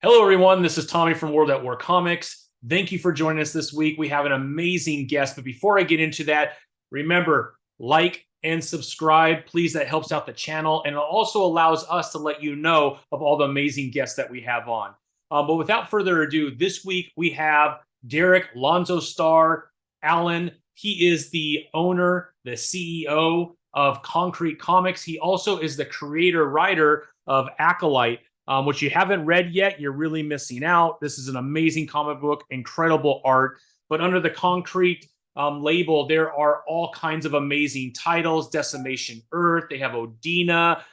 Hello, everyone. This is Tommy from World at War Comics. Thank you for joining us this week. We have an amazing guest. But before I get into that, remember, like and subscribe, please. That helps out the channel. And it also allows us to let you know of all the amazing guests that we have on. But without further ado, this week we have Derek Lonzo Starr Allen. He is the owner, the CEO of KonKret Comics. He also is the creator-writer of Akolyte, which you haven't read yet. You're really missing out. This is an amazing comic book, incredible art. But under the KonKret label, there are all kinds of amazing titles. Decimation Earth. They have Odina.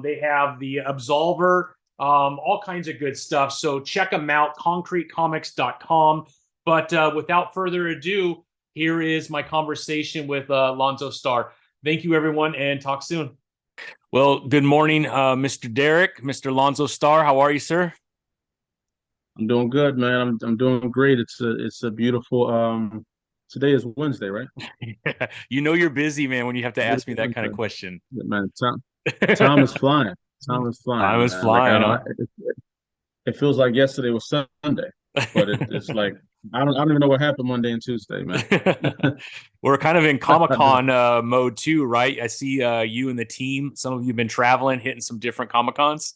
They have the Absolver. All kinds of good stuff. So check them out, KonKretComics.com. But without further ado, here is my conversation with Lonzo Starr. Thank you, everyone, and talk soon. Well, good morning, Mr. Derek, Mr. Lonzo Starr. How are you, sir? I'm doing good, man. I'm doing great. It's a beautiful today is Wednesday, right? You know you're busy, man, when you have to ask me Beautiful that kind of Wednesday. question. Yeah, man, time is flying. Time is Time flying, is man. Like I flying, don't huh? it feels like yesterday was Sunday, but it's like I don't even know what happened Monday and Tuesday, man. We're kind of in Comic-Con mode too, right? I see you and the team. Some of you have been traveling, hitting some different Comic-Cons.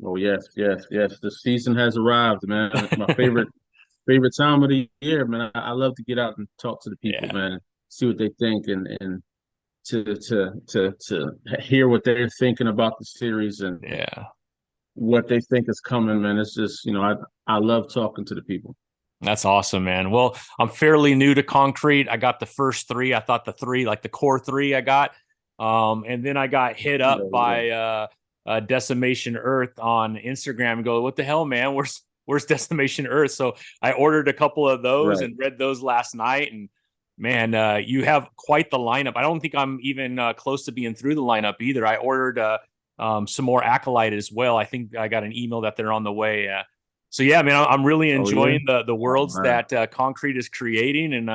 Oh yes, yes, yes. The season has arrived, man. It's my favorite time of the year, man. I love to get out and talk to the people, Yeah, man, and see what they think and to hear what they're thinking about the series and yeah. what they think is coming, man. It's just, I love talking to the people. That's awesome, man. Well, I'm fairly new to KonKret. I got the first three. I thought the three, like the core three, I got. And then I got hit Yeah, up yeah. by Decimation Earth on Instagram and go, what the hell, man? Where's Decimation Earth? So I ordered a couple of those Right. and read those last night. And man, you have quite the lineup. I don't think I'm even close to being through the lineup either. I ordered some more Acolyte as well. I think I got an email that they're on the way. So yeah, man, I'm really Oh yeah. enjoying the Oh worlds man. that KonKret is creating, and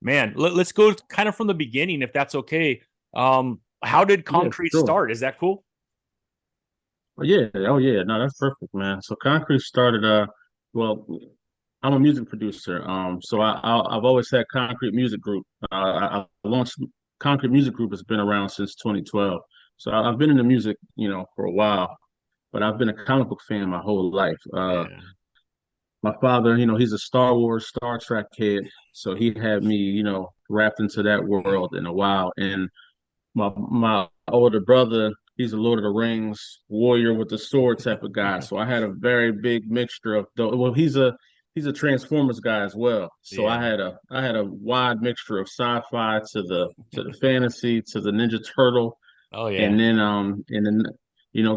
man, us go kind of from the beginning, if that's okay. How did Yeah, KonKret sure. start? Is that cool? Oh yeah. Oh yeah. No, that's perfect, man. So Concrete started well, I'm a music producer. So I've always had Concrete Music Group. I launched Concrete Music Group has been around since 2012. So I've been in the music, for a while, but I've been a comic book fan my whole life. Yeah. My father, he's a Star Wars, Star Trek kid, so he had me, wrapped into that world in a while. And my older brother, he's a Lord of the Rings warrior with the sword type of guy. So I had a very big mixture of well, he's a Transformers guy as well. So Yeah. I had a wide mixture of sci-fi to the fantasy to the Ninja Turtle, Oh yeah. and then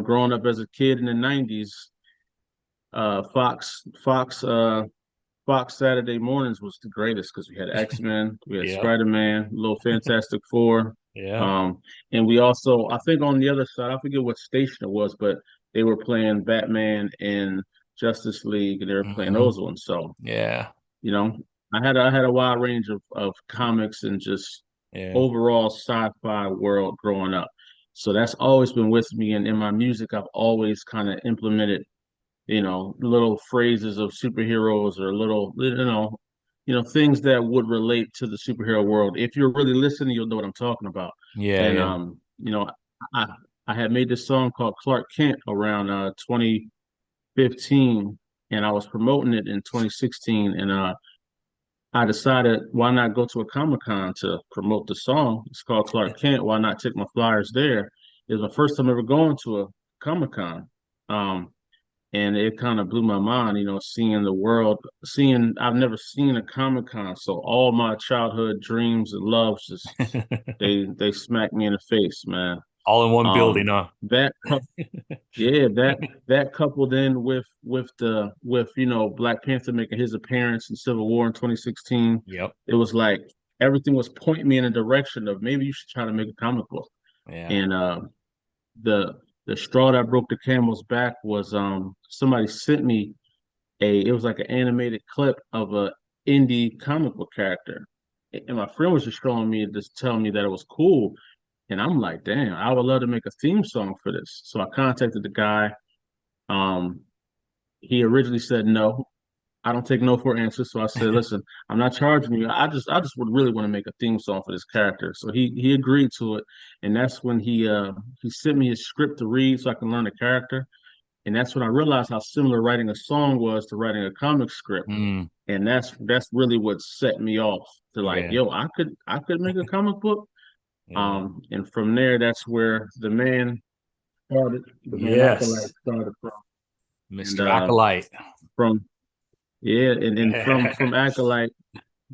growing up as a kid in the '90s, Fox Saturday mornings was the greatest because we had X-Men, we had Yep. Spider-Man, Little Fantastic Four. Yeah. And we also, I think on the other side, I forget what station it was, but they were playing Batman and Justice League, and they were playing Hmm. those ones. So, Yeah. you know, I had a wide range of comics and just Yeah. overall sci-fi world growing up. So that's always been with me. And in my music, I've always kind of implemented little phrases of superheroes or little, things that would relate to the superhero world. If you're really listening, you'll know what I'm talking about. Yeah. And Yeah. I I had made this song called Clark Kent around 2015, and I was promoting it in 2016, and I decided why not go to a Comic Con to promote the song. It's called Clark Kent. Why not take my flyers there? It was my first time ever going to a Comic Con. Um, and it kind of blew my mind, seeing the world, seeing I've never seen a Comic Con, so all my childhood dreams and loves just they smacked me in the face, man. All in one building, Um, huh? that yeah, that coupled in with Black Panther making his appearance in Civil War in 2016, Yep. it was like everything was pointing me in a direction of maybe you should try to make a comic book. Yeah. And the the straw that broke the camel's back was somebody sent me it was like an animated clip of a indie comic book character. And my friend was just showing me, just telling me that it was cool. And I'm like, damn, I would love to make a theme song for this. So I contacted the guy. Um, he originally said no. I don't take no for an answer. So I said, listen, I'm not charging you. I just would really want to make a theme song for this character. So he agreed to it. And that's when he sent me his script to read so I can learn the character. And that's when I realized how similar writing a song was to writing a comic script. Mm, And that's really what set me off to like, yeah. yo, I could make a comic book. Yeah. And from there, that's where the man started, the man Acolyte Yes. started from. And Mr. Acolyte. from yeah, and from Acolyte,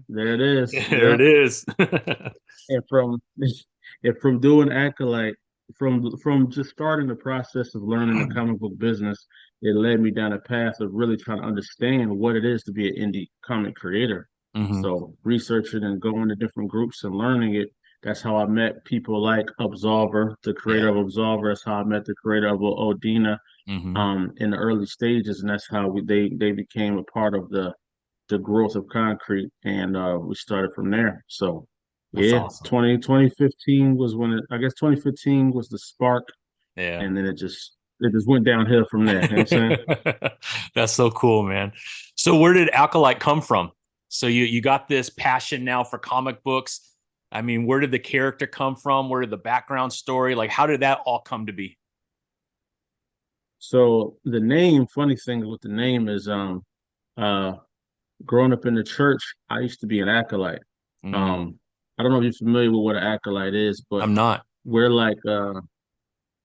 there it is. There Yep. it is. And from and from doing Acolyte, from just starting the process of learning the comic book business, it led me down a path of really trying to understand what it is to be an indie comic creator. Hmm. So researching and going to different groups and learning it. That's how I met people like Absolver, the creator Yeah. of Absolver. That's how I met the creator of Odina Hmm. in the early stages, and that's how they became a part of the growth of KonKret, and we started from there. So That's yeah, awesome. 2015 was when I guess 2015 was the spark, Yeah. and then it just went downhill from there. You know what I'm saying? That's so cool, man. So where did Acolyte come from? So you got this passion now for comic books. I mean, where did the character come from? Where did the background story, like how did that all come to be? So the name, funny thing with the name is uh growing up in the church, I used to be an acolyte. Mm, I don't know if you're familiar with what an acolyte is, but I'm not. we're like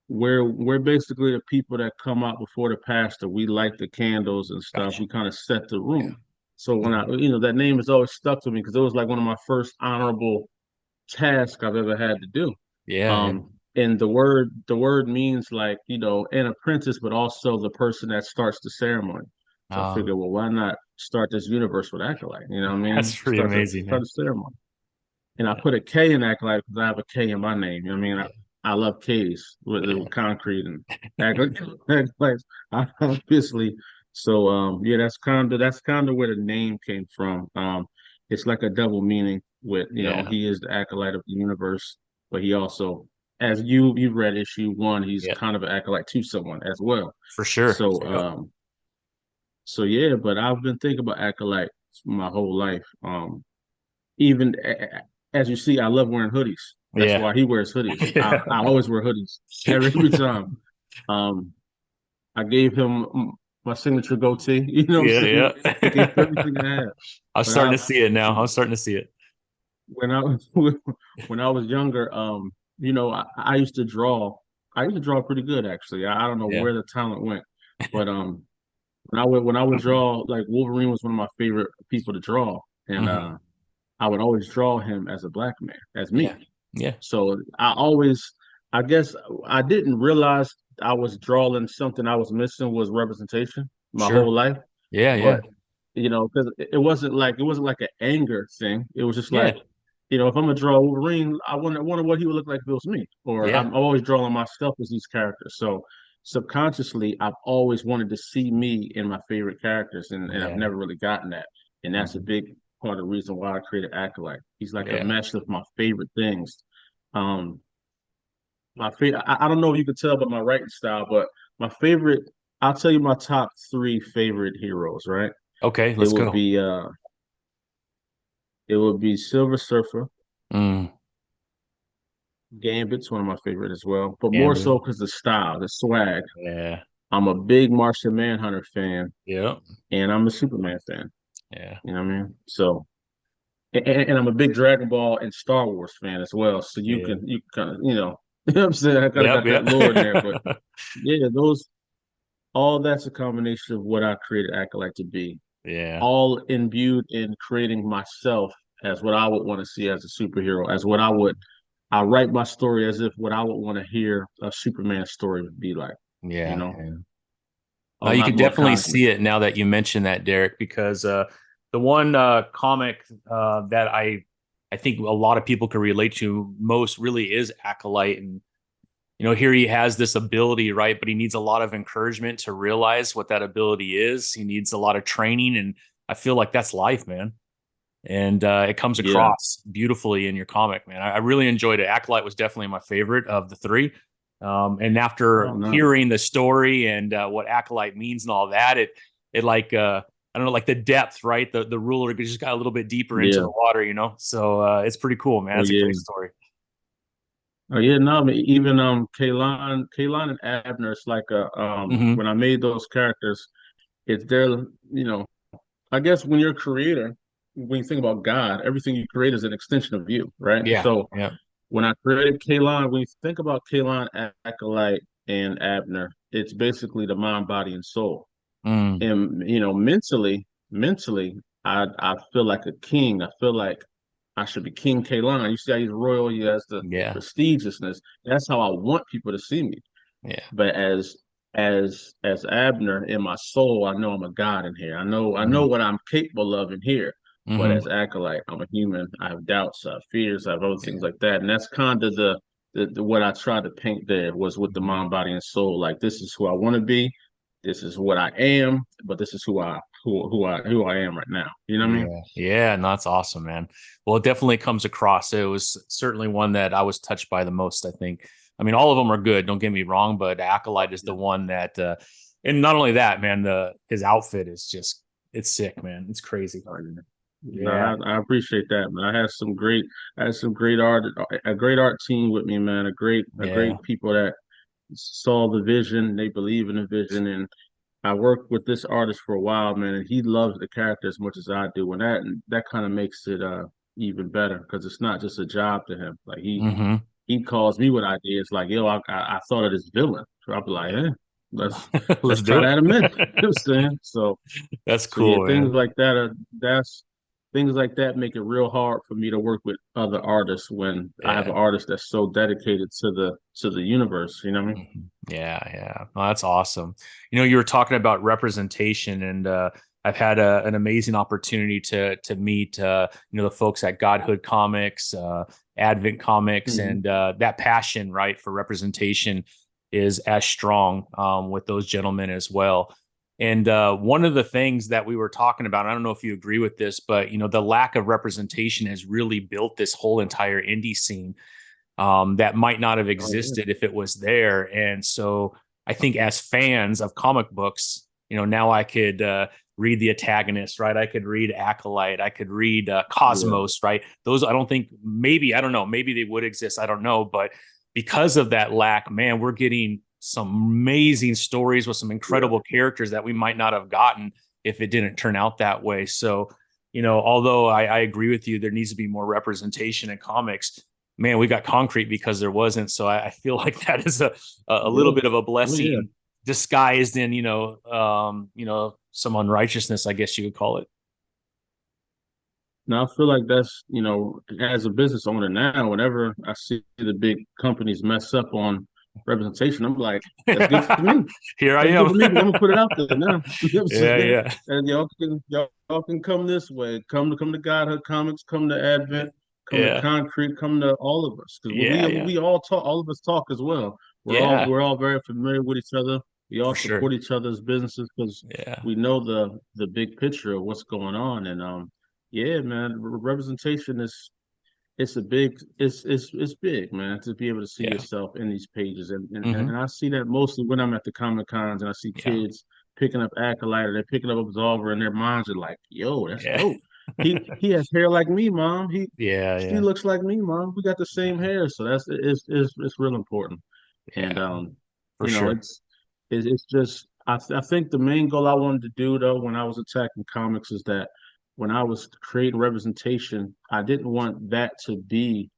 we're basically the people that come out before the pastor. We light the candles and stuff. Gotcha. We kind of set the Yeah. room. So when Mhm. that name has always stuck to me because it was like one of my first honorable tasks I've ever had to do. Yeah. Yeah. And the word means like, an apprentice, but also the person that starts the ceremony. So I Uh, figured, well, why not start this universe with Acolyte? You know what I that's mean? pretty Start the amazing, start man. the ceremony. And I Yeah. put a K in Acolyte because I have a K in my name. You know what I mean? Yeah. I love K's with Yeah. concrete and Acolyte, obviously. So yeah, that's kind of where the name came from. It's like a double meaning with, Yeah. he is the acolyte of the universe, but he also, as you've read issue one, he's Yeah. kind of an acolyte to someone as well. For sure. So Yep. so yeah, but I've been thinking about acolyte my whole life. Even as you see, I love wearing hoodies. That's Yeah. why he wears hoodies. I always wear hoodies every time. Um, I gave him my signature goatee. You know what I'm Yeah. saying? I gave him Yeah. everything I had. I'm But starting to see it now. I'm starting to see it. when I was when I was younger, I used to draw. I used to draw pretty good actually. I don't know Yeah. where the talent went, but when I would draw, like Wolverine was one of my favorite people to draw, and Hmm. I would always draw him as a black man, as Yeah. me. Yeah. So I guess I didn't realize I was drawing something I was missing was representation my Sure. whole life. Yeah. Yeah. But because it wasn't like an anger thing. It was just Yeah. like, if I'm gonna draw Wolverine, I wonder what he would look like if it was me. Or Yeah. I'm always drawing myself as these characters. So subconsciously, I've always wanted to see me in my favorite characters, and I've Yeah. never really gotten that. And that's a Hmm. big part of the reason why I created Acolyte. He's like a Yeah. mesh of my favorite things. Um, my favorite. I don't know if you can tell by my writing style, but my favorite. I'll tell you my top three favorite heroes. Right? Okay. It Let's would go. be uh, it would be Silver Surfer. Mm. Gambit's one of my favorite as well, but more Gambit. so because the style, the swag. Yeah. I'm a big Martian Manhunter fan, Yeah. and I'm a Superman fan. Yeah. You know what I mean? So, and I'm a big Dragon Ball and Star Wars fan as well. So you Yeah. can you kind of you know what I'm saying, I kind of Yep. got that lore in there, but Yep. yeah, those all that's a combination of what I created Acolyte to be, Yeah. all imbued in creating myself as what I would want to see as a superhero, as what I write my story as if what I would want to hear a Superman story would be like, you Yeah. know, Yeah. a No, you lot can more definitely cosmic. see it now that you mention that, Derek, because the one comic that I think a lot of people can relate to most really is Acolyte, and here he has this ability, right? But he needs a lot of encouragement to realize what that ability is. He needs a lot of training, and I feel like that's life, man. And it comes Yeah. across beautifully in your comic, man. I really enjoyed it. Acolyte was definitely my favorite of the three. And Oh after no. hearing the story and what Acolyte means and all that, it like I don't know, like the depth, right? The ruler just got a little bit deeper into Yeah. the water, you know. So it's pretty cool, man. Oh It's a yeah. great story. Oh yeah, no, I mean, even Kalon and Abner, it's like a Hmm. when I made those characters, it's their, you know, I guess when you're a creator, when you think about God, everything you create is an extension of you, right? Yeah, So yeah. when I created Kalon, when you think about Kalon, Acolyte, and Abner, it's basically the mind, body, and soul. Mm, And mentally, I feel like a king. I feel like I should be King Kalon. You see how he's royal, he has the yeah, prestigiousness. That's how I want people to see me. yeah. But as Abner in my soul, I know I'm a god in here. I know Mm, what I'm capable of in here. But hmm. as Acolyte, I'm a human. I have doubts, I have fears, I have other things Yeah. like that. And that's kind of the what I tried to paint there was with the Mhm. mind, body, and soul. Like this is who I want to be. This is what I am, but this is who I am right now. You know what I mean? Yeah, yeah, no, that's awesome, man. Well, it definitely comes across. It was certainly one that I was touched by the most, I think. I mean, all of them are good, don't get me wrong, but Acolyte is the one that and not only that, man, the his outfit is just it's sick, man. It's crazy. Oh, yeah. No, Yeah, I appreciate that, man. I had some great art, a great art team with me, man. A yeah. great people that saw the vision, they believe in the vision, and I worked with this artist for a while, man, and he loves the character as much as I do, and that kind of makes it even better because it's not just a job to him. Like Hmm. he calls me with ideas, like, yo, I thought of this villain, so I'll be like, Yeah. eh, let's Let's let's do try it. that amend. You know what I'm saying? That's So yeah, cool, man. things like that make it real hard for me to work with other artists when I have Yeah. an artist that's so dedicated to the universe. You know what I mean? Mhm. Yeah, yeah. Well, that's awesome. You know, you were talking about representation, and I've had an amazing opportunity to meet you know, the folks at Godhood Comics, Advent Comics, Hmm. and that passion, right, for representation is as strong with those gentlemen as well. And one of the things that we were talking about, I don't know if you agree with this, but you know, the lack of representation has really built this whole entire indie scene that might not have Oh yeah, existed if it was there. And so I think as fans of comic books, you know, now I could read the antagonist, right? I could read Acolyte, I could read yeah, Cosmos, right? Those I don't think maybe I don't know, maybe they would exist, I don't know, but because of that lack, man, we're getting some amazing stories with some yeah. incredible characters that we might not have gotten if it didn't turn out that way. So, you know, although I agree with you, there needs to be more representation in comics, man, we got KonKret because there wasn't. So I feel like that is a little Yeah. bit of a Oh yeah. blessing disguised in you know, some unrighteousness, I guess you could call it. Now I feel like that's, you know, as a business owner now, whenever I see the big companies mess up on representation, I'm like, that's good for me. Here I That's good am. for me because I'm gonna put it out there now. You know what I'm Yeah, saying? yeah, And y'all can come this way. Come to Godhood Comics, come to Advent, come to yeah, KonKret, come to all of us. Because yeah, yeah, we all talk, all of us talk as well. yeah, We're all very familiar with each other. We all for sure. support each other's businesses because Yeah, we know the big picture of what's going on. And yeah, man, representation is it's big, man, to be able to see yeah, yourself in these pages. hmm, And I see that mostly when I'm at the Comic Cons and I see yeah, kids picking up Acolyte or they're picking up Absolver and their minds are like, yo, that's yeah, dope. He has hair like me, mom. yeah, She yeah, looks like me, mom. We got the same hair. So that's it's real important. And yeah, for you know, sure. it's just I think the main goal I wanted to do though when I was attacking comics is that when I was creating representation, I didn't want that to be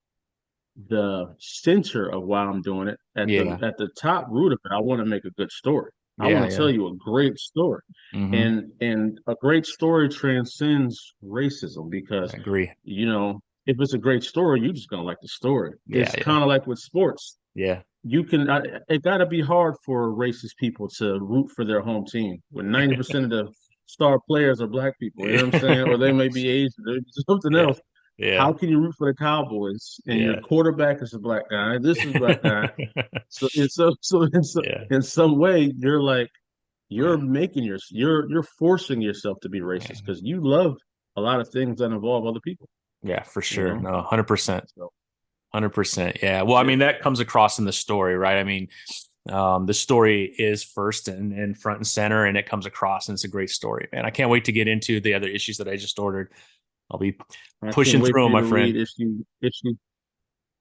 the center of why I'm doing it. Yeah, At the top root of it, I want to make a good story. I yeah, want to tell yeah, you a great story. hmm, And a great story transcends racism I because, agree. you know, if it's a great story, you're just gonna like the story. Yeah, It's yeah, kind of like with sports. yeah. It got to be hard for racist people to root for their home team when 90% of the star players are black people, you know what I'm saying? Or they may be Asian or something Yeah, else. yeah, How can you root for the Cowboys and your yeah, quarterback is a black guy? This is a black guy. yeah. Yeah, In some way, you're like yeah, you're forcing yourself to be yeah, racist because you love a lot of things that involve other people, yeah, for you sure. know? No, 100%. So 100%. Yeah. Well, I yeah, mean, that comes across in the story, right? I mean, the story is first and front and center, and it comes across, and it's a great story, man. I can't wait to get into the other issues that I just ordered. I'll be I can't pushing wait through for them, you my to friend. read issue.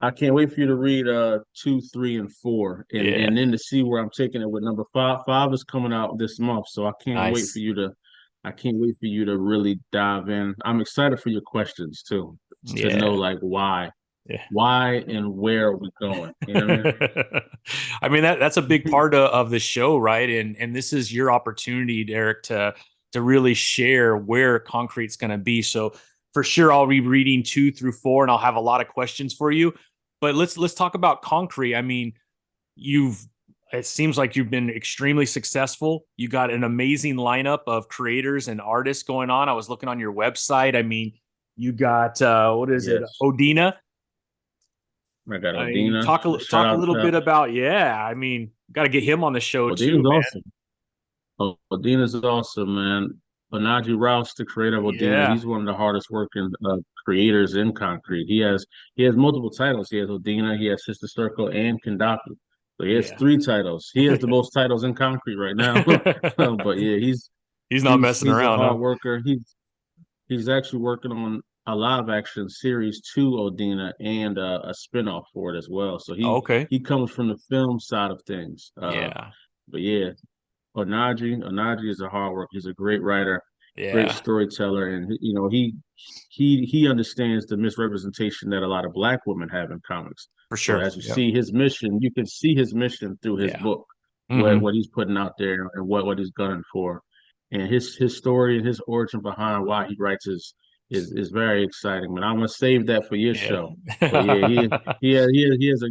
I can't wait for you to read 2, 3, and 4, Yeah, and then to see where I'm taking it with number 5. 5 is coming out this month, so nice. I can't wait for you to really dive in. I'm excited for your questions too, to know Yeah, like yeah. why and where are we going. You know what I mean? I mean that's a big part of the show, right? And this is your opportunity, Derek, to really share where KonKret's going to be. So for sure, I'll be reading 2 through 4, and I'll have a lot of questions for you. But let's talk about KonKret. I mean, you've it seems like you've been extremely successful. You got an amazing lineup of creators and artists going on. I was looking on your website. I mean, you got what is it, Yes, Odina? I got I mean, Odina. Shout talk a out, little bit about, yeah. I mean, got to get him on the show too, Odina's man. awesome. Oh, Odina's awesome, man. Onaji Rouse, the creator of Odina, Yeah, he's one of the hardest working creators in KonKret. He has multiple titles. He has Odina, he has Sister Circle, and Kendaku. So he has yeah. 3 titles. He has the most titles in KonKret right now. But yeah, He's not messing he's a around, huh? hard worker. He's actually working on a live action series to Odina and a spinoff for it as well. So Okay. he comes from the film side of things. Yeah, But yeah, Onaji is a hard worker. He's a great writer, great yeah, storyteller, and he understands the misrepresentation that a lot of Black women have in comics. for So sure. as you Yep. see his mission, you can see his mission through his Yeah. book, Hmm. what he's putting out there and what he's gunning for, and his story and his origin behind why he writes is very exciting. But I'm gonna save that for your Yeah. show. But yeah, he has a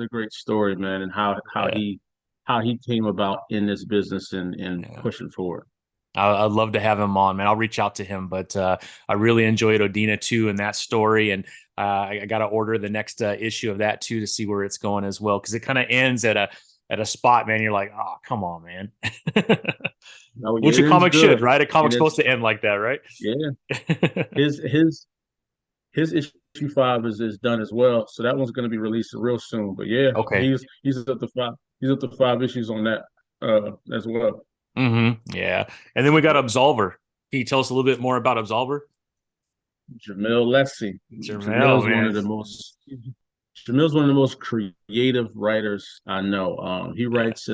great story, man, and Yeah. how he came about in this business and Yeah. pushing forward. I'd love to have him on, man. I'll reach out to him, but I really enjoyed Odina too and that story, and I got to order the next issue of that too to see where it's going as well, because it kind of ends at a spot, man. You're like, oh, come on, man. No, Which yeah, a it ends comic should, good, right? A and comic's supposed it's to end like that, right? yeah. His his his issue 5 is done as well, so that one's going to be released real soon. But yeah, Okay. he's up to 5. He's up to 5 issues on that as well. Yeah. And then we got Absolver. Can you tell us a little bit more about Absolver? Jamil Leslie. Jamel, Jamil's one man. of the most Jamil's one of the most creative writers I know. He Yeah. writes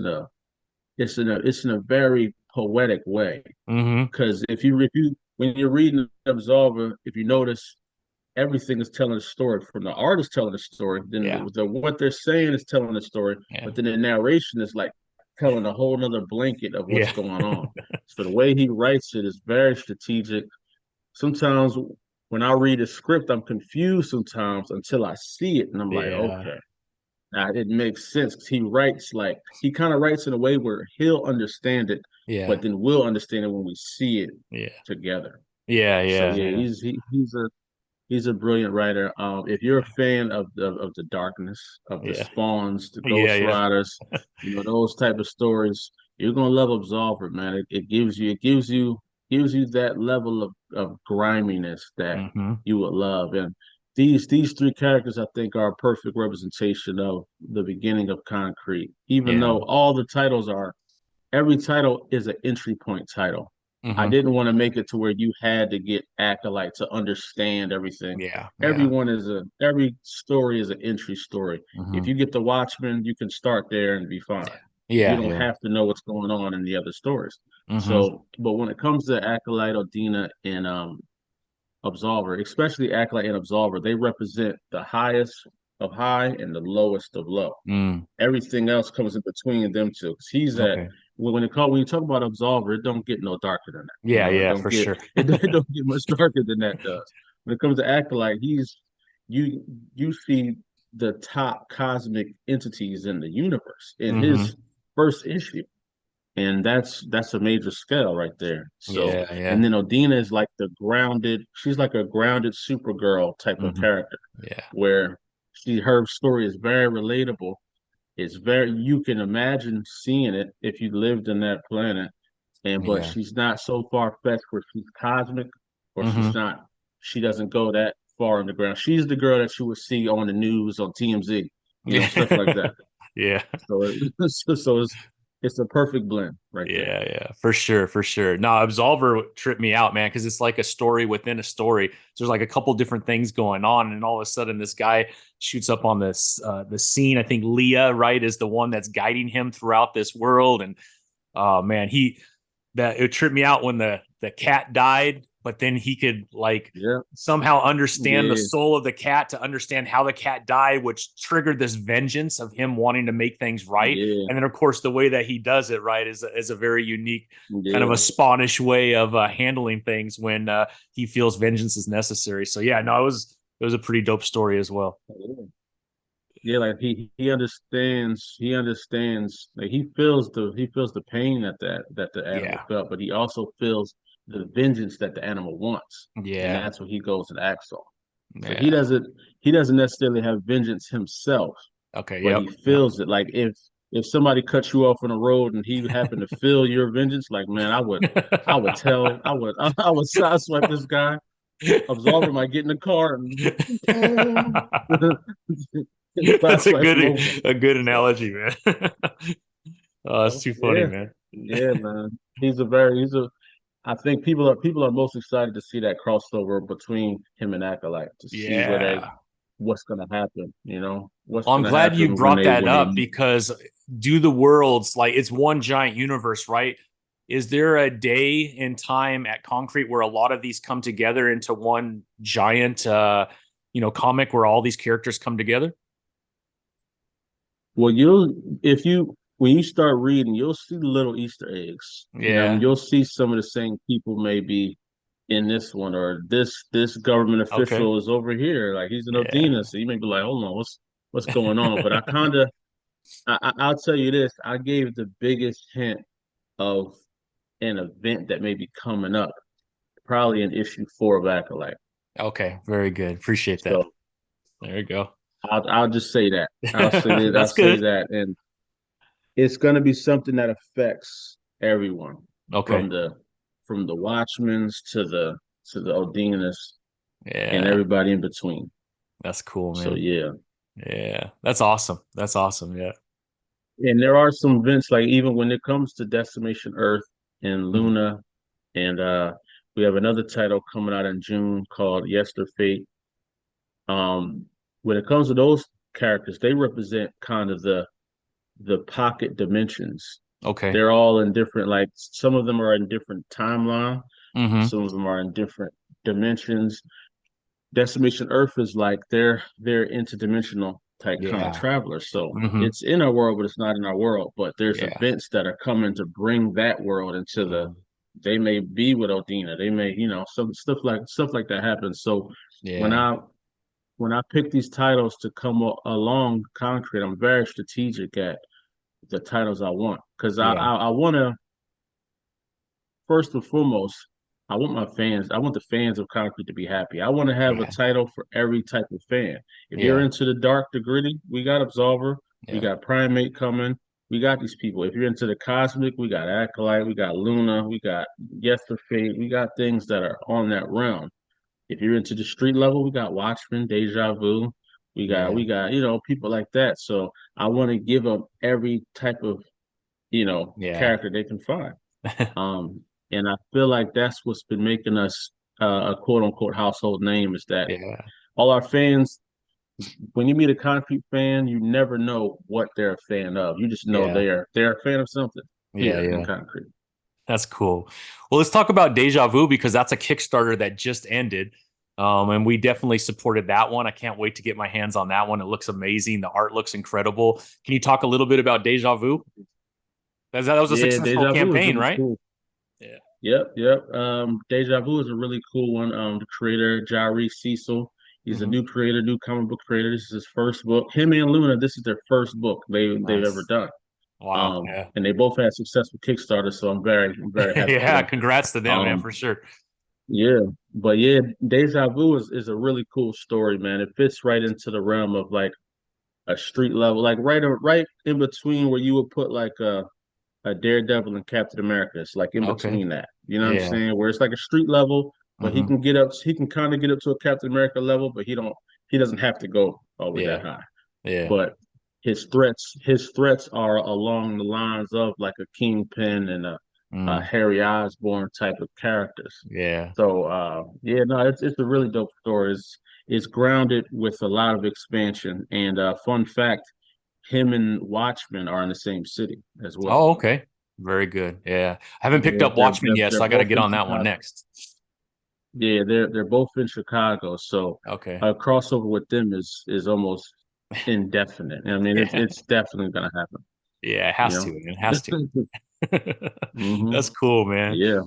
it's in a very poetic way. Hmm. Because if you when you're reading Absolver, if you notice, everything is telling a story. From the artist telling a story, then Yeah. what they're saying is telling a story, Yeah. but then the narration is like telling a whole other blanket of what's Yeah. going on. So the way he writes it is very strategic. Sometimes when I read a script, I'm confused sometimes until I see it, and I'm like, Yeah. okay, now it makes sense. 'Cause he kind of writes in a way where he'll understand it, Yeah. but then we'll understand it when we see it Yeah. together. Yeah. So Yeah. yeah, Yeah. he's a brilliant writer. If you're a fan of the darkness, of the Yeah. Spawns, the Yeah. Ghost Yeah. Riders, those type of stories, you're gonna love Absolver, man. It gives you that level of griminess that Hmm. you would love. And these 3 characters, I think, are a perfect representation of the beginning of KonKret. Even Yeah. though every title is an entry point title. I Hmm. didn't want to make it to where you had to get Acolyte to understand everything. Yeah. Yeah. Every story is an entry story. Hmm. If you get the Watchman, you can start there and be fine. You Yeah. don't Yeah. have to know what's going on in the other stories. Hmm. So, but when it comes to Acolyte, Odina, and Absolver, especially Acolyte and Absolver, they represent the highest of high and the lowest of low. Mm. Everything else comes in between them two. 'Cause he's at Okay. when you talk about Absolver, it don't get no darker than that. Yeah. It Yeah. don't For get sure. it don't get much darker than that does. When it comes to Acolyte, you you see the top cosmic entities in the universe in his Hmm. first issue. And that's a major scale right there. So, Yeah. and Yeah. then Odina is like she's like a grounded Supergirl type of Hmm. character Yeah. where her story is very relatable. You can imagine seeing it if you lived in that planet, but Yeah. she's not so far fetched where she's cosmic, or Hmm. she doesn't go that far underground. She's the girl that you would see on the news on TMZ, stuff like Yeah. that. Yeah. So it's a perfect blend right there. Yeah, for sure, for sure. No, Absolver tripped me out, man, because it's like a story within a story. So there's like a couple different things going on, and all of a sudden, this guy shoots up on this the scene. I think Leah, right, is the one that's guiding him throughout this world, and oh man, that it tripped me out when the cat died, but then he could like Yeah, somehow understand the yeah, soul of the cat to understand how the cat died, which triggered this vengeance of him wanting to make things right. yeah, And then, of course, the way that he does it right is a very unique kind of a yeah. Spanish way of handling things when he feels vengeance is necessary. So yeah, no, it was a pretty dope story as well. Yeah, like he understands like he feels the pain that the animal Yeah, felt, but he also feels the vengeance that the animal wants. And yeah, that's what he goes and acts on. So yeah. he doesn't necessarily have vengeance himself, Okay, but yep, he yep. feels it. Like if somebody cuts you off on the road and he happened to feel your vengeance, like man, I would sideswipe this guy, absolve him, I get in the car and That's sideswipe him over. a good So analogy, man. Oh, that's too funny, yeah, man. yeah, man. He's a. I think people are most excited to see that crossover between him and Acolyte to see Yeah. what's gonna happen. You know what's Well, I'm gonna glad you happen brought that when they up meet. because do the worlds like it's one giant universe, right? Is there a day in time at Concrete where a lot of these come together into one giant comic where all these characters come together? Well, you'll if you when you start reading, you'll see little Easter eggs. You know, Yeah. you'll see some of the same people maybe in this one, or this government Okay. official is over here, like he's an Odina, Yeah. so you may be like, hold on, what's going on? But I'll tell you this, I gave the biggest hint of an event that may be coming up, probably in issue 4 of Acolyte. Okay. Very good. Appreciate that. So There you go. I'll just say that. I'll That's say good. that, and it's going to be something that affects everyone Okay. from the Watchmans to the Odinas and Yeah. everybody in between. That's cool, So man. yeah, Yeah. That's awesome. That's awesome. Yeah. and there are some events like even when it comes to Decimation Earth and Mhm. Luna, and we have another title coming out in June called Yester Fate. When it comes to those characters, they represent kind of the pocket dimensions. Okay. They're all in different, like some of them are in different timeline, Mm-hmm. some of them are in different dimensions. Decimation Earth is like they're interdimensional type kind of Yeah. travelers. So Mm-hmm. it's in our world, but it's not in our world. But there's Yeah. events that are coming to bring that world into the. Mhm. They may be with Odina. They may, some stuff like that happens. So when Yeah. I when I pick these titles to come along concrete, I'm very strategic at the titles I want because Yeah. I want to first and foremost, I want the fans of concrete to be happy. I want to have a Yeah. title for every type of fan. If you're Yeah. into the dark, the gritty, we got Absolver, we Yeah. got Primate coming, we got these people. If you're into the cosmic, we got Acolyte, we got Luna, we got Fate, we got things that are on that realm. If you're into the street level, we got Watchman, Deja Vu, Yeah. we got people like that. So I want to give them every type of Yeah. character they can find. Um, and I feel like that's what's been making us a quote unquote household name is that Yeah. all our fans, when you meet a concrete fan, you never know what they're a fan of. You just know Yeah. they're a fan of something Yeah. here in Yeah. concrete. That's cool. Well, let's talk about Deja Vu because that's a Kickstarter that just ended. And we definitely supported that one. I can't wait to get my hands on that one. It looks amazing. The art looks incredible. Can you talk a little bit about Deja Vu? That was a Yeah, successful Deja Vu is campaign, really right? cool. Yeah. Yep. Deja Vu is a really cool one. The creator, Jari Cecil, he's a Hmm. new creator, new comic book creator. This is his first book. Him and Luna, this is their first book they've ever Nice. done. Wow. Yeah. And they both had successful Kickstarter, so I'm very happy for Yeah. them. Congrats to them, man, Um, for sure. yeah, but yeah, Deja Vu is a really cool story, man. It fits right into the realm of like a street level, like right in between where you would put like a Daredevil and Captain America. It's like in Okay. between that. You know what I'm Yeah. saying? Where it's like a street level, but Hmm. he can kind of get up to a Captain America level, but he doesn't have to go all the way that Yeah. high. Yeah. But his threats are along the lines of like a Kingpin and a Mm, Harry Osborn type of characters. yeah. So yeah, no, it's a really dope story. It's grounded with a lot of expansion. And fun fact, him and Watchman are in the same city as well. Oh, okay. Very good. Yeah. I haven't picked Yeah, up Watchmen yet, they're so I got to both get in on that one Chicago. next. Yeah, they're both in Chicago. So Okay. a crossover with them is almost indefinite. I mean, Yeah. it's definitely gonna happen, Yeah, it you has to. know. It has to. That's Hmm. cool, man. Yeah,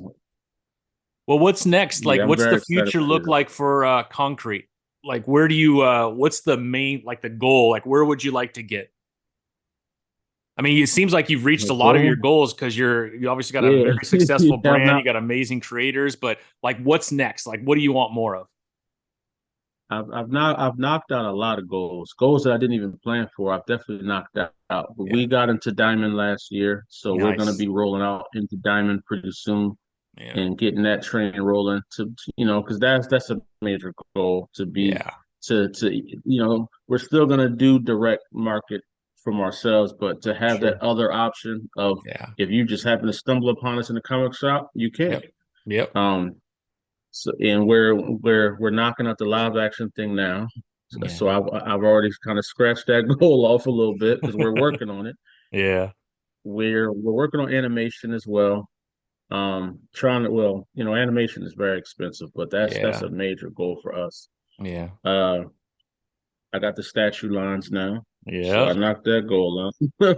Well, what's next? Like, yeah, I'm what's very the excited future to see look that. like for Concrete? Like, where do you what's the main, like, the goal? Like, where would you like to get? I mean, it seems like you've reached The a lot of your goal, goals because you obviously got a yeah, very successful yeah, brand, you got amazing creators, but like, what's next? Like, what do you want more of? I've knocked out a lot of goals that I didn't even plan for. I've definitely knocked that out. But Yeah. we got into Diamond last year, so we're gonna Nice. be rolling out into Diamond pretty soon Yeah. and getting that train rolling because that's a major goal to be Yeah. to we're still gonna do direct market from ourselves, but to have that Sure. other option of Yeah. if you just happen to stumble upon us in the comic shop, you can. Yep. Yep. Um, so and we're knocking out the live action thing now. So Yeah. I've already kind of scratched that goal off a little bit because we're working on it. Yeah. We're working on animation as well. Trying to animation is very expensive, but that's Yeah. a major goal for us. Yeah. Uh, I got the statue lines now, so Yeah. I knocked that goal out.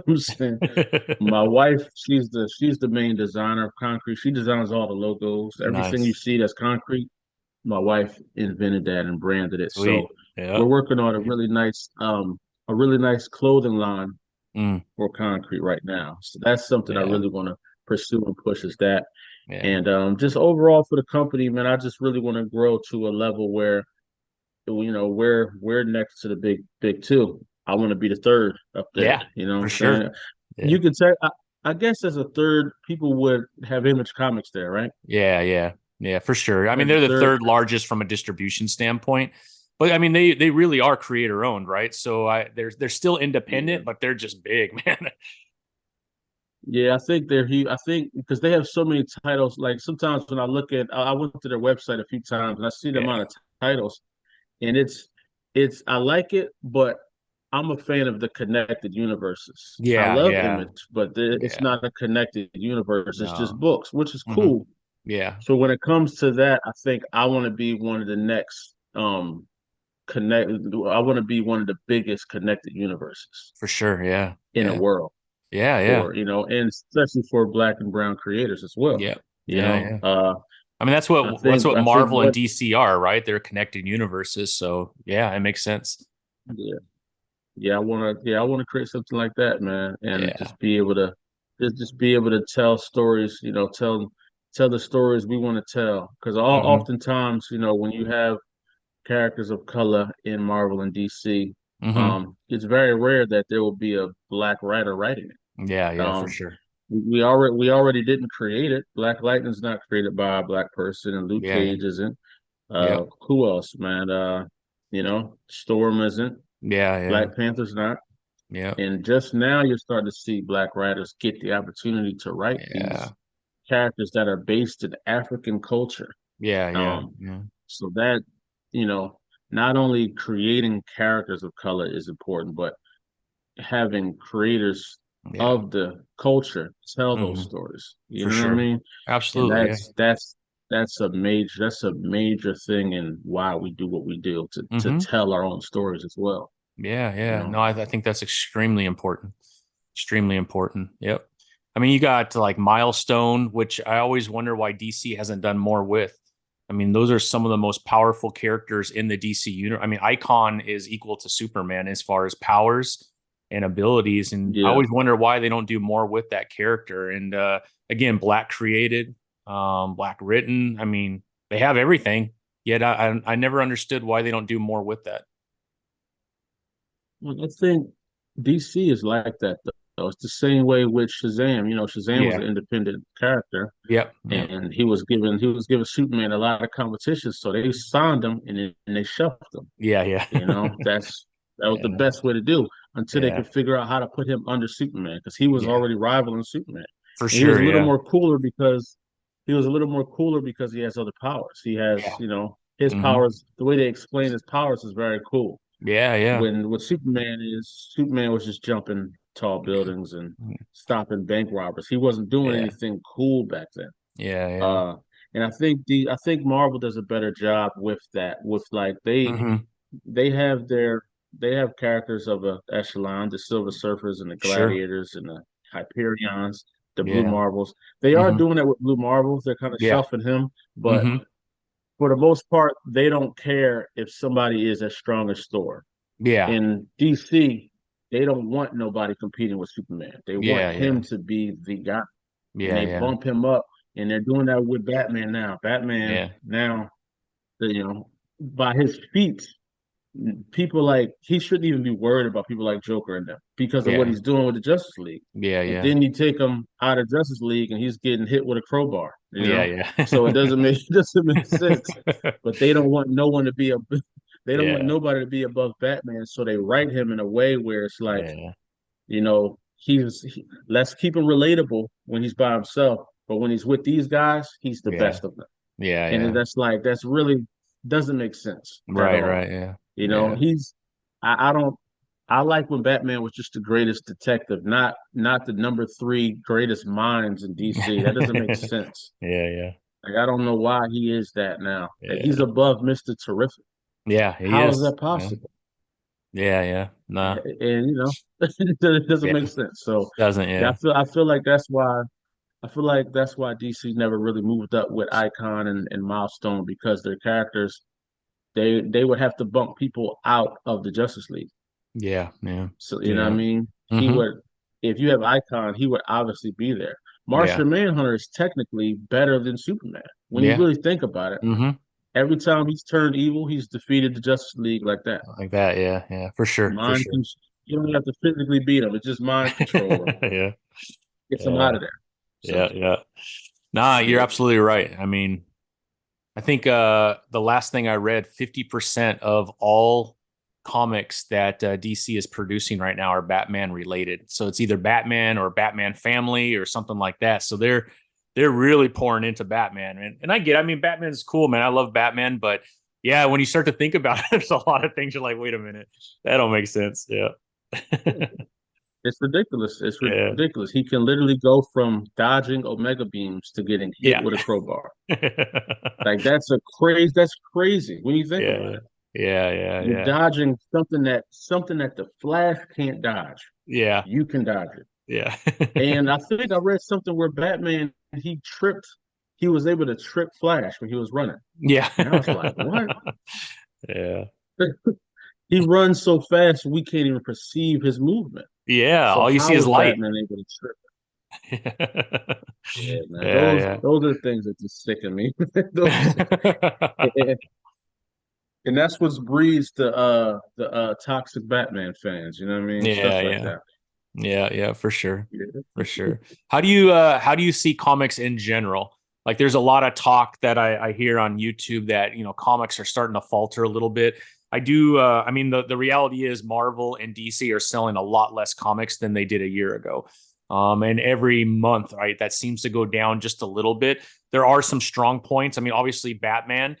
I'm saying my wife, she's the main designer of concrete. She designs all the logos, everything you Nice. see that's concrete. My wife invented that and branded it. So Sweet. Yeah. we're working on a really nice clothing line Mm. for concrete right now. So that's something I Yeah. really want to pursue and push is that. Yeah. And just overall for the company, man, I just really want to grow to a level where we're next to the big two. I want to be the third up there. Yeah. You know what For I'm sure. saying? Yeah. You could say I guess as a third, people would have Image Comics there, right? Yeah. Yeah. Yeah. For sure. I mean, As a they're the third, third largest from a distribution standpoint, but I mean, they really are creator owned, right? So they're still yeah. independent, but they're just big, man. Yeah, I think they're huge. I think because they have so many titles. Like sometimes when I look at, I went to their website a few times and I see the amount Yeah. of titles, and it's I like it, but I'm a fan of the connected universes. I Yeah. love Yeah. Image, but it's Yeah. not a connected universe. It's just No. books, which is Hmm. cool. Yeah. So when it comes to that, I think I want to be one of the next connect. I want to be one of the biggest connected universes For sure. Yeah. in the Yeah. world Yeah. Yeah. for and especially for Black and brown creators as well. Yeah. You Yeah. know, Yeah. I mean, I that's think what I think Marvel and what DC are, right? They're connected universes. So yeah, it makes sense. yeah I want to create something like that, man, and Yeah. just be able to tell stories, tell the stories we want to tell because Hmm. oftentimes when you have characters of color in Marvel and DC, Hmm. it's very rare that there will be a black writer writing Yeah. it. Yeah. For sure. We already didn't create it. Black Lightning's not created by a black person, and Luke Yeah. Cage isn't. Yep. Who else, man? Storm isn't. Yeah. Yeah. Black Panther's not. Yep. And just now you're starting to see black writers get the opportunity to write Yeah. these characters that are based in African culture. Yeah. Yeah. Um, Yeah. so that, you know, not only creating characters of color is important, but having creators Yeah. of the culture tell those Hmm. stories. You For know what I sure. mean? And Absolutely. Yeah. that's a major thing in why we do what we do to Hmm. tell our own stories as well. Yeah. You Yeah. No, know? I think that's extremely important. Extremely important. Yep. I mean, you got like Milestone, which I always wonder why DC hasn't done more with. I mean, those are some of the most powerful characters in the DC universe. I mean, Icon is equal to Superman as far as powers and abilities. And I Yeah. always wonder why they don't do more with that character. And again, Black created, Black written. I mean, they have everything. Yet I never understood why they don't do more with that. Well, I think DC is like that though. It's the same way with Shazam. Shazam was Yeah. an independent character, Yep. Yep. and he was given Superman a lot of competition, so they signed him and they shelved him. Yeah. Yeah. That was the Yeah. best way to do. until they Yeah. could figure out how to put him under Superman because he was Yeah. already rivaling Superman. For And he was a sure. little Yeah. more cooler because he has other powers. He has, Yeah. his Hmm. powers. The way they explain his powers is very cool. Yeah. Yeah. When what Superman was just jumping tall buildings and stopping bank robbers. He wasn't doing Yeah. anything cool back then. Yeah. Yeah. Uh, and I think Marvel does a better job with that. With like Hmm. they have their they have characters of a echelon, the Silver Surfers and the Sure. Gladiators and the Hyperions, the Blue Yeah. Marvels. They are Hmm. doing that with Blue Marvels. They're kind of Yeah. shuffling him, but Hmm. for the most part, they don't care if somebody is as strong as Thor. Yeah. In DC, they don't want nobody competing with Superman. They want Yeah. him Yeah. to be the guy, and Yeah. they Yeah. bump him up. And they're doing that with Batman now. Batman Yeah. now, by his feats, people like he shouldn't even be worried about people like Joker and them because of what Yeah. he's doing with the Justice League. Yeah. And Yeah. then you take him out of Justice League and he's getting hit with a crowbar, Yeah. Yeah. So it doesn't make it doesn't make sense. But they don't want no one to be a they don't want Yeah. nobody to be above Batman, so they write him in a way where it's like, Yeah. let's keep him relatable when he's by himself, but when he's with these guys, he's the Yeah. best of them. Yeah. And Yeah. that's really doesn't make sense at Right. all. Right. Yeah. You know, Yeah. he's I don't I like when Batman was just the greatest detective, not the number three greatest minds in DC. That doesn't make sense. Yeah. Yeah. Like I don't know why he is that now. Like he's Yeah. above Mr. Terrific. Yeah. He How is is. that Yeah. possible? Yeah. Yeah. Nah. And it doesn't Yeah. make sense. So Doesn't. yeah, Yeah. I feel like that's why DC never really moved up with Icon and Milestone because their characters they would have to bump people out of the Justice League. Yeah. Yeah. So you know what I Yeah. mean? He Hmm. would if you have Icon, he would obviously be there. Yeah. Martian Manhunter is technically better than Superman. When you Yeah. really think about it, Hmm. every time he's turned evil, he's defeated the Justice League like that. Like that. Yeah. Yeah. For sure. For Mind sure. con- you don't have to physically beat him; it's just mind control him, Yeah. gets him Yeah. out of there. Yeah. So Yeah. Nah, you're yeah, absolutely right. I mean, I think the last thing I read, 50% of all comics that DC is producing right now are Batman related. So it's either Batman or Batman family or something like that. So they're really pouring into Batman. And I mean, Batman's cool, man. I love Batman, but yeah, when you start to think about it, there's a lot of things you're like, wait a minute, that don't make sense. Yeah. it's ridiculous. It's Yeah. ridiculous. He can literally go from dodging Omega beams to getting hit Yeah. with a crowbar. Yeah. Like that's crazy when you think about Yeah. it. Yeah. Yeah. You're Yeah. dodging something that the Flash can't dodge. Yeah. You can dodge it. Yeah. And I think I read something where Batman he was able to trip Flash when he was running. Yeah. And I was like, what? Yeah. He runs so fast we can't even perceive his movement. Yeah. So All you see how is is light. Batman able to trip? Yeah. Yeah, man. Yeah. Those are the things that just sicken me. Those, and, and that's what breeds the toxic Batman fans, you know what I mean? Yeah. Stuff like Yeah. that. Yeah. Yeah. For sure. Yeah. For sure. How do you see comics in general? Like there's a lot of talk that I hear on YouTube that, comics are starting to falter a little bit. I do. I mean, the reality is Marvel and DC are selling a lot less comics than they did a year ago. And every month, right, that seems to go down just a little bit. There are some strong points. I mean, obviously Batman,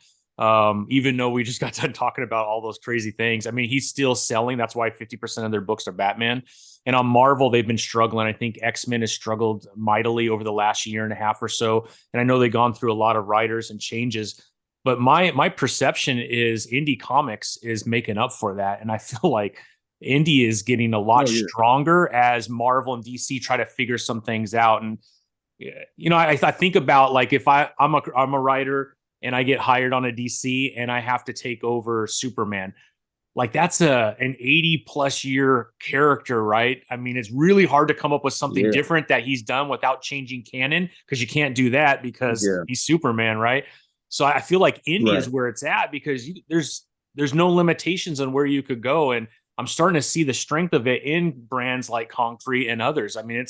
even though we just got done talking about all those crazy things, I mean, he's still selling. That's why 50% of their books are Batman. And on Marvel, they've been struggling. I think X-Men has struggled mightily over the last year and a half or so. And I know they've gone through a lot of writers and changes. But my perception is indie comics is making up for that. And I feel like indie is getting a lot Oh yeah. stronger as Marvel and DC try to figure some things out. And I think about like if I'm a writer and I get hired on a DC and I have to take over Superman, like that's an 80 plus year character, right? I mean, it's really hard to come up with something Yeah. different that he's done without changing canon because you can't do that because Yeah. he's Superman, right? So I feel like indie Right. is where it's at because there's no limitations on where you could go, and I'm starting to see the strength of it in brands like KonKret and others. I mean,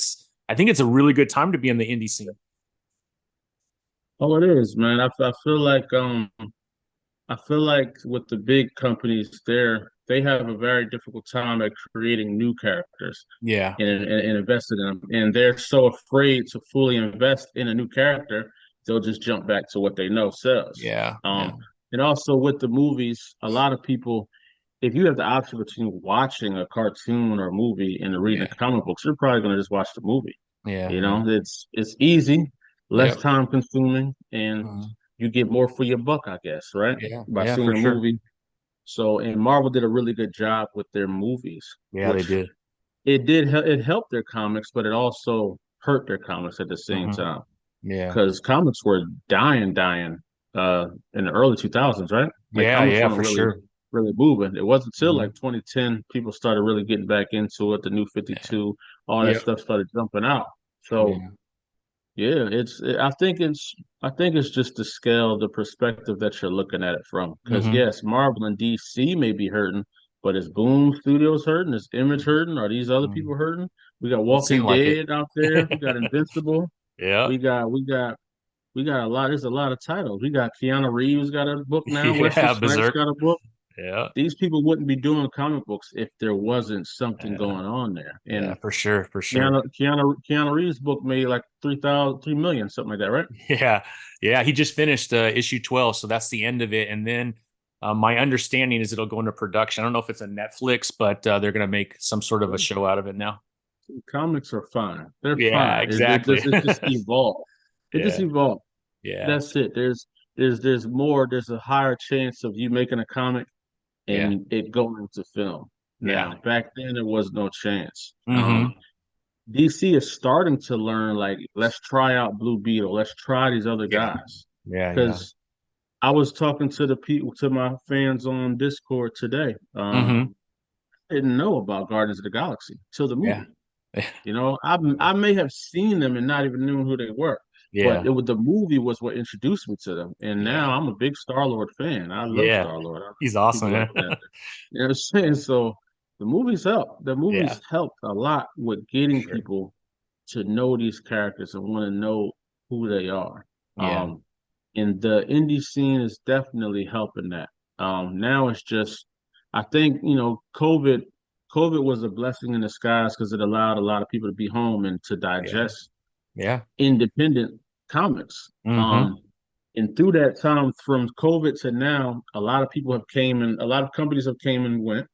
I think it's a really good time to be in the indie scene. Oh, it is, man. I feel like with the big companies, they have a very difficult time at creating new characters Yeah. and invested in them. And they're so afraid to fully invest in a new character, they'll just jump back to what they know sells. Yeah. Yeah. And also with the movies, a lot of people, if you have the option between watching a cartoon or a movie and reading Yeah. the comic books, you're probably going to just watch the movie. Yeah. You Yeah. know, it's easy, less Yep. time consuming, and Mhm. you get more for your buck, I guess, right? Yeah. By Yeah, seeing for a sure. movie. So, and Marvel did a really good job with their movies, Yeah, they which did. it helped their comics, but it also hurt their comics at the same Hmm. time Yeah. because comics were dying in the early 2000s, right? Like Yeah. comics Yeah, weren't for really sure. really moving. It wasn't until Mhm. like 2010 people started really getting back into it. The New Yeah. 52, all that Yep. stuff started jumping out. So Yeah. yeah, I think it's just the scale, the perspective that you're looking at it from. Because Hmm. yes, Marvel and DC may be hurting, but is Boom Studios hurting? Is Image hurting? Are these other Mhm. people hurting? We got Doesn't seem Walking like it. Dead out there. We got Invincible. Yeah. We got a lot. There's a lot of titles. We got Keanu Reeves got a book now. Wesley Yeah. Snipes Berserk. got a book. Yeah. These people wouldn't be doing comic books if there wasn't something Yeah. going on there. Yeah, And for sure. For sure. Keanu Reeves' book made like 3 million, something like that, right? Yeah. Yeah. He just finished issue 12. So that's the end of it. And then my understanding is it'll go into production. I don't know if it's a Netflix, but they're going to make some sort of a show out of it now. Comics are fine. They're Yeah, fine. exactly. It just evolved. It just Yeah. evolved. Yeah. That's it. There's more. There's a higher chance of you making a comic Yeah. and it going to film. Yeah. Now, back then there was no chance. Hmm. DC is starting to learn like let's try out Blue Beetle. Let's try these other Yeah. guys Yeah. Yeah. because I was talking to the people to my fans on Discord today. Hmm. Didn't know about Guardians of the Galaxy till the Yeah. movie. You know, I may have seen them and not even knew who they were, but Yeah. the movie was what introduced me to them. And now Yeah. I'm a big Star Lord fan. I love Yeah. Star Lord. He's People awesome. like Yeah. that. You know what I'm saying? So the movies help. The Yeah. movies helped a lot with For getting sure. people to know these characters and want to know who they are. Yeah. And the indie scene is definitely helping that. Now it's just, I think, COVID was a blessing in disguise because it allowed a lot of people to be home and to Yeah. digest Yeah. independent comics. Hmm. And through that time, from COVID to now, a lot of people have came and a lot of companies have came and went.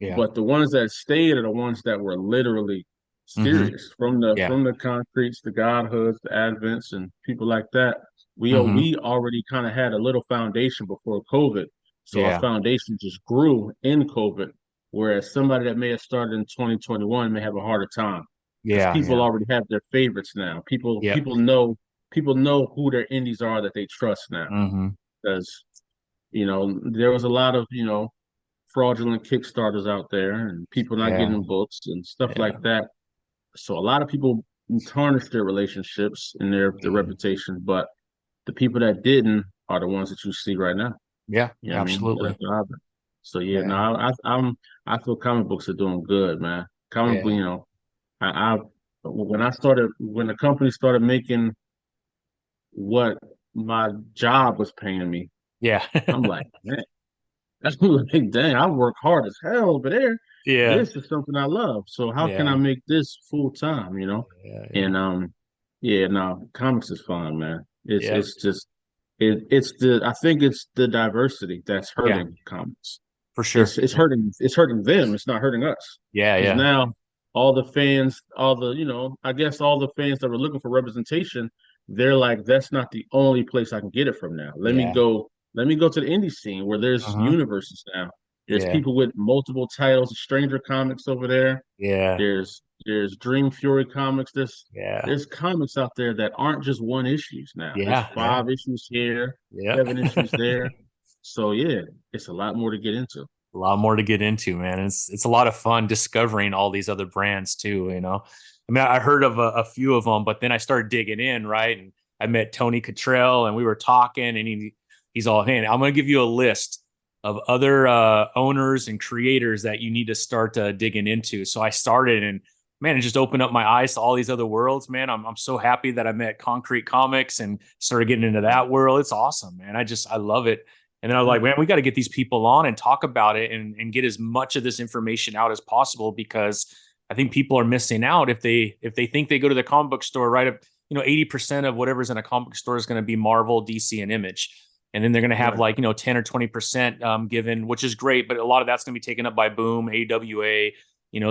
Yeah. But the ones that stayed are the ones that were literally Hmm. serious from the Yeah. concretes, the godhoods, the advents, and people like that. Hmm. We already kind of had a little foundation before COVID, so our Yeah. foundation just grew in COVID. Whereas somebody that may have started in 2021 may have a harder time because Yeah. people Yeah. already have their favorites now. Yep. People know who their indies are that they trust now Hmm. because there was a lot of fraudulent Kickstarters out there and people not Yeah. getting books and stuff like Yeah. that. So a lot of people tarnish their relationships and their Mhm. reputation, but the people that didn't are the ones that you see right now. Yeah. You know what I mean? That are Absolutely. thriving. So yeah, no, Yeah. I feel comic books are doing good, man. Yeah. I when the company started making what my job was paying me, Yeah. I'm like, man, that's like, dang, I work hard as hell over there. Yeah. This is something I love. So how can I Yeah. make this full time, Yeah. Yeah. And yeah, no, comics is fun, man. Yeah. It's just it's the I think it's the diversity that's Yeah. hurting comics. For sure. It's hurting them. It's not hurting us. Yeah. Because Yeah. now all the fans, I guess all the fans that were looking for representation, they're like, that's not the only place I can get it from now. Yeah. Let me go to the indie scene where there's Hmm. universes now. There's Yeah. people with multiple titles, Stranger Comics over there. Yeah. There's Dream Fury Comics. Yeah. There's comics out there that aren't just one issues now. There's Yeah. Yeah. 5 issues here, Yeah. 7 issues there. So yeah, it's a lot more to get into. A lot more to get into, man. It's a lot of fun discovering all these other brands too. I mean, I heard of a few of them, but then I started digging in, right? And I met Tony Cottrell, and we were talking, and he's all, hey, I'm going to give you a list of other owners and creators that you need to start digging into. So I started, and man, it just opened up my eyes to all these other worlds, man. I'm so happy that I met KonKret Comics and started getting into that world. It's awesome, man. I love it. And then I was like, man, we got to get these people on and talk about it and get as much of this information out as possible, because I think people are missing out if they think they go to the comic book store, right? 80% of whatever's in a comic book store is going to be Marvel, DC, and Image. And then they're going to have Right. 10 or 20% given, which is great, but a lot of that's going to be taken up by Boom, AWA,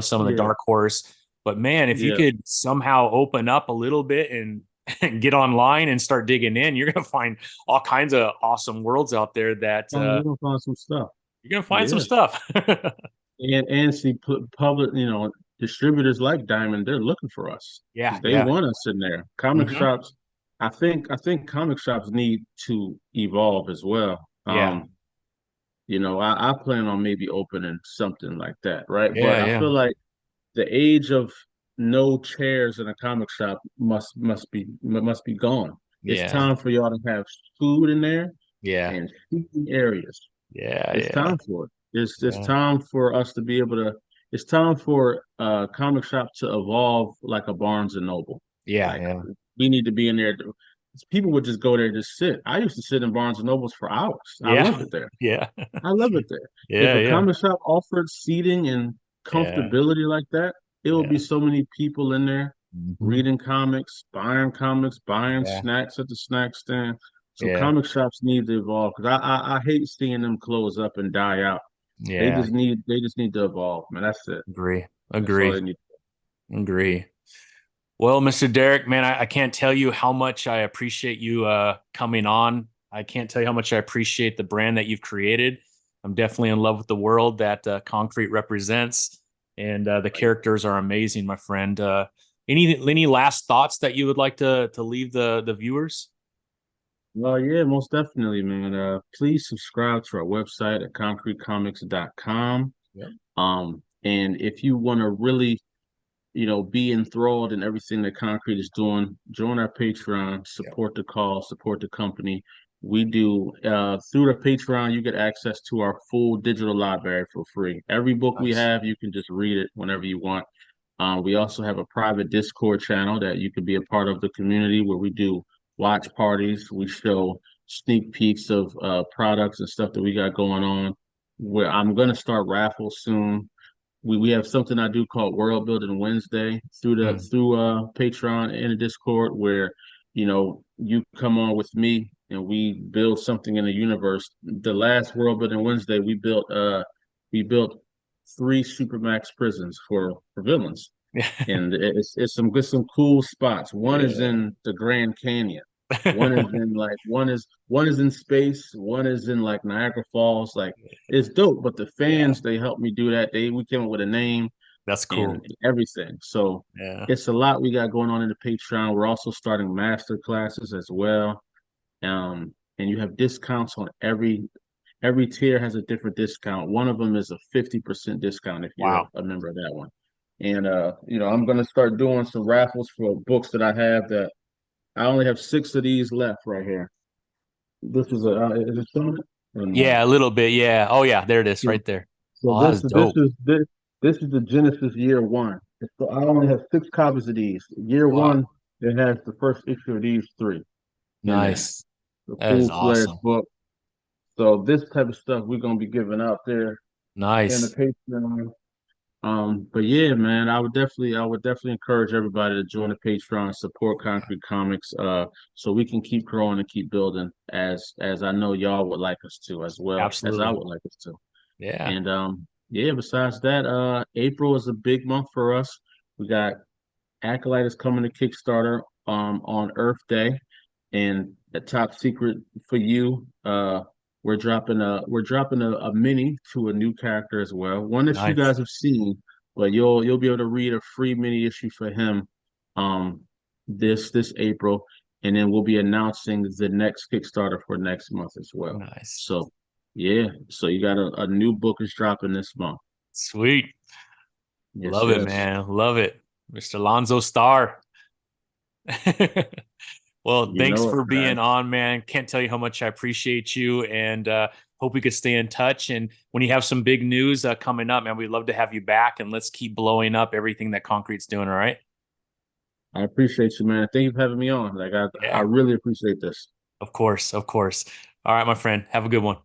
some of the Yeah. Dark Horse. But man, if you Yeah. could somehow open up a little bit and get online and start digging in, you're going to find all kinds of awesome worlds out there that You're gonna find some stuff. you're going to find some Yeah. stuff. And see public, distributors like Diamond, they're looking for us Yeah, because they yeah. want us in there. Comic Hmm. shops, I think comic shops need to evolve as well. Yeah, I plan on maybe opening something like that, right? But yeah, I yeah, feel like the age of no chairs in a comic shop must be gone. It's yeah, time for y'all to have food in there yeah, and seating areas. yeah, It's yeah, time for it. It's yeah, time for us to be able to. It's time for comic shop to evolve like a Barnes and Noble. yeah, Like yeah, we need to be in there. People would just go there and just sit. I used to sit in Barnes and Nobles for hours. I yeah, love it there. yeah, I love it there. If yeah, a yeah, comic shop offered seating and yeah, comfortability like that, it would be yeah. so many people in there Hmm. reading comics, buying Yeah, snacks at the snack stand. So yeah, comic shops need to evolve because I hate seeing them close up and die out. They yeah. just need to evolve, man. That's it. Agree, That's all they agree, need. agree. Well, Mr. Derek, man, I can't tell you how much I appreciate you coming on. I can't tell you how much I appreciate the brand that you've created. I'm definitely in love with the world that KonKret represents, and the characters are amazing, my friend. Any last thoughts that you would like to leave the viewers? Well, yeah, most definitely, man. Please subscribe to our website at concretecomics.com. Yep. And if you want to really be enthralled in everything that KonKret is doing, join our Patreon, Yep. support the cause, support the company. We do through the Patreon, you get access to our full digital library for free. Every book we Nice. have, you can just read it whenever you want. We also have a private Discord channel that you can be a part of the community where we do watch parties. We show sneak peeks of products and stuff that we got going on. Where I'm gonna start raffles soon. We have something I do called World Building Wednesday Mm. through Patreon and the Discord where you come on with me and we build something in the universe. The last World Building Wednesday we built three supermax prisons for villains, and it's some cool spots. One is Yeah. in the Grand Canyon. One is in space. One is in like Niagara Falls. Like it's dope. But the Yeah. fans they helped me do that. We came up with a name That's and cool. everything. So Yeah. it's a lot we got going on in the Patreon. We're also starting master classes as well. And you have discounts on every tier has a different discount. One of them is a 50% discount if you're Wow. a member of that one. And I'm gonna start doing some raffles for books that I have that I only have six of these left right here. This is it showing it? Or no? Yeah, a little bit. Yeah. Oh yeah, there it is, So, right there. so Oh, that this is this dope. is this this is the Genesis year one. So I only have six copies of these. Year Wow. one, it has the first issue of these three in there. Nice. The That is full-fledged awesome. book. So this type of stuff we're gonna be giving out there in the Nice. Patreon. But yeah, man, I would definitely encourage everybody to join the Patreon, support KonKret Comics, so we can keep growing and keep building as I know y'all would like us to, as well as I Absolutely. would like us to. Yeah. And yeah, besides that, April is a big month for us. We got Acolyte is coming to Kickstarter on Earth Day, and the top secret for you, we're dropping a mini to a new character as well. One that you Nice. guys have seen, but you'll be able to read a free mini issue for him um this April, and then we'll be announcing the next Kickstarter for next month as well. Nice. So yeah, so you got a new book is dropping this month. Sweet. Yes, Love it, yes. man. Love it. Mr. Lonzo Starr. Well, You thanks know it, for being man. on, man. Can't tell you how much I appreciate you, and hope we could stay in touch. And when you have some big news coming up, man, we'd love to have you back, and let's keep blowing up everything that KonKret's doing. All right? I appreciate you, man. Thank you for having me on. Like I Yeah, really appreciate this. of course, of course. All right, my friend. Have a good one.